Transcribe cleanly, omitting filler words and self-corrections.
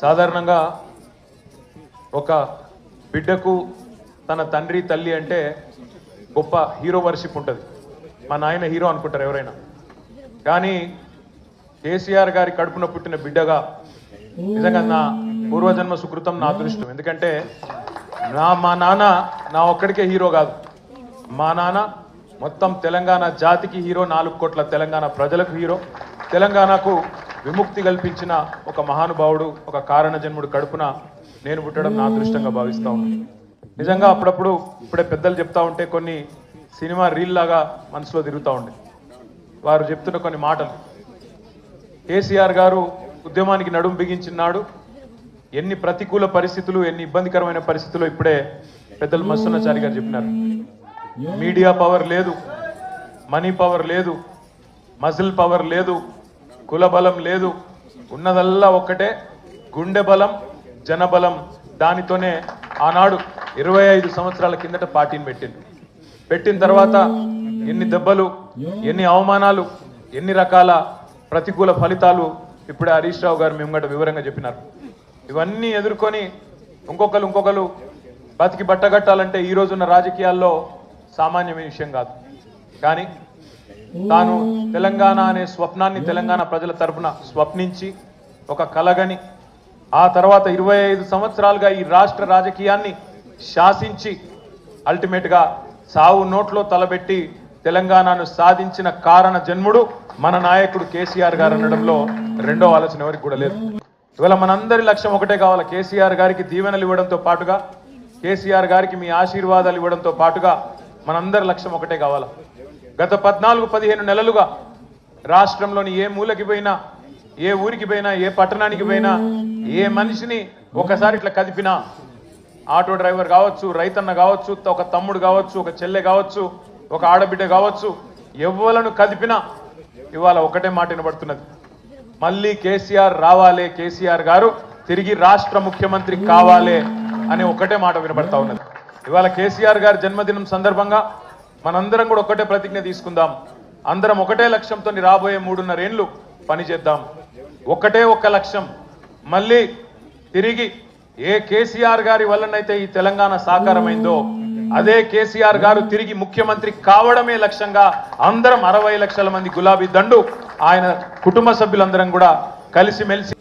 సాధారణంగా ఒక బిడ్డకు తన తండ్రి తల్లి అంటే గొప్ప హీరో వర్షిప్ ఉంటుంది. మా నాయన హీరో అనుకుంటారు ఎవరైనా. కానీ కేసీఆర్ గారి కడుపున పుట్టిన బిడ్డగా నిజంగా నా పూర్వజన్మ సుకృతం, నా అదృష్టం. ఎందుకంటే మా నాన్న నా ఒక్కడికే హీరో కాదు, మా నాన్న మొత్తం తెలంగాణ జాతికి హీరో, 4 కోట్ల తెలంగాణ ప్రజలకు హీరో, తెలంగాణకు విముక్తి కల్పించిన ఒక మహానుభావుడు, ఒక కారణ జన్ముడు కడుపున నేను పుట్టడం నా అదృష్టంగా భావిస్తా ఉన్నాను. నిజంగా అప్పుడప్పుడు ఇప్పుడే పెద్దలు చెప్తా ఉంటే కొన్ని సినిమా రీల్ లాగా మనసులో తిరుగుతూ ఉండే వారు చెప్తున్న కొన్ని మాటలు. కేసీఆర్ గారు ఉద్యమానికి నడుం బిగించినాడు. ఎన్ని ప్రతికూల పరిస్థితులు, ఎన్ని ఇబ్బందికరమైన పరిస్థితులు ఇప్పుడే పెద్దలు మస్తున్నచారి గారు చెప్పినారు. మీడియా పవర్ లేదు, మనీ పవర్ లేదు, మజిల్ పవర్ లేదు, కుల బలం లేదు, ఉన్నదల్లా ఒక్కటే గుండె బలం, జనబలం. దానితోనే ఆనాడు 25 సంవత్సరాల కిందట పార్టీని పెట్టిన తర్వాత ఎన్ని దెబ్బలు, ఎన్ని అవమానాలు, ఎన్ని రకాల ప్రతికూల ఫలితాలు ఇప్పుడే హరీష్ రావు గారు మేము గంట వివరంగా చెప్పినారు. ఇవన్నీ ఎదుర్కొని ఇంకొకరు బతికి బట్టగట్టాలంటే ఈ రోజున్న రాజకీయాల్లో సామాన్యమైన విషయం కాదు. కానీ తాను తెలంగాణ అనే స్వప్నాన్ని తెలంగాణ ప్రజల తరఫున స్వప్నించి ఒక కలగని ఆ తర్వాత 25 సంవత్సరాలుగా ఈ రాష్ట్ర రాజకీయాన్ని శాసించి అల్టిమేట్గా సావు నోట్లో తలబెట్టి తెలంగాణను సాధించిన కారణ జన్ముడు మన నాయకుడు కేసీఆర్ గారు అనడంలో రెండో ఆలోచన ఎవరికి కూడా లేదు. ఇవాళ మనందరి లక్ష్యం ఒకటే కావాలి. కేసీఆర్ గారికి దీవెనలు ఇవ్వడంతో పాటుగా, కేసీఆర్ గారికి మీ ఆశీర్వాదాలు ఇవ్వడంతో పాటుగా మనందరి లక్ష్యం ఒకటే కావాలి. గత 14-15 నెలలుగా రాష్ట్రంలోని ఏ మూలకి పోయినా, ఏ ఊరికి పోయినా, ఏ పట్టణానికి పోయినా, ఏ మనిషిని ఒకసారి ఇట్లా కదిపినా, ఆటో డ్రైవర్ కావచ్చు, రైతన్న కావచ్చు, ఒక తమ్ముడు కావచ్చు, ఒక చెల్లె కావచ్చు, ఒక ఆడబిడ్డ కావచ్చు, ఎవ్వలను కదిపినా ఇవాళ ఒకటే మాట వినబడుతున్నది, మళ్ళీ కేసీఆర్ రావాలే, కేసీఆర్ గారు తిరిగి రాష్ట్ర ముఖ్యమంత్రి కావాలే అనే ఒకటే మాట వినబడతా ఉన్నది. ఇవాళ కేసీఆర్ గారి జన్మదినం సందర్భంగా మనందరం కూడా ఒకటే ప్రతిజ్ఞ తీసుకుందాం. అందరం ఒకటే లక్ష్యంతో రాబోయే 3.5 ఏళ్ళు పనిచేద్దాం. ఒకటే ఒక్క లక్ష్యం, మళ్ళీ తిరిగి ఏ కేసీఆర్ గారి వల్లనైతే ఈ తెలంగాణ సాకారమైందో అదే కేసీఆర్ గారు తిరిగి ముఖ్యమంత్రి కావడమే లక్ష్యంగా అందరం 60 లక్షల మంది గులాబీ దండు ఆయన కుటుంబ సభ్యులందరం కూడా కలిసిమెలిసి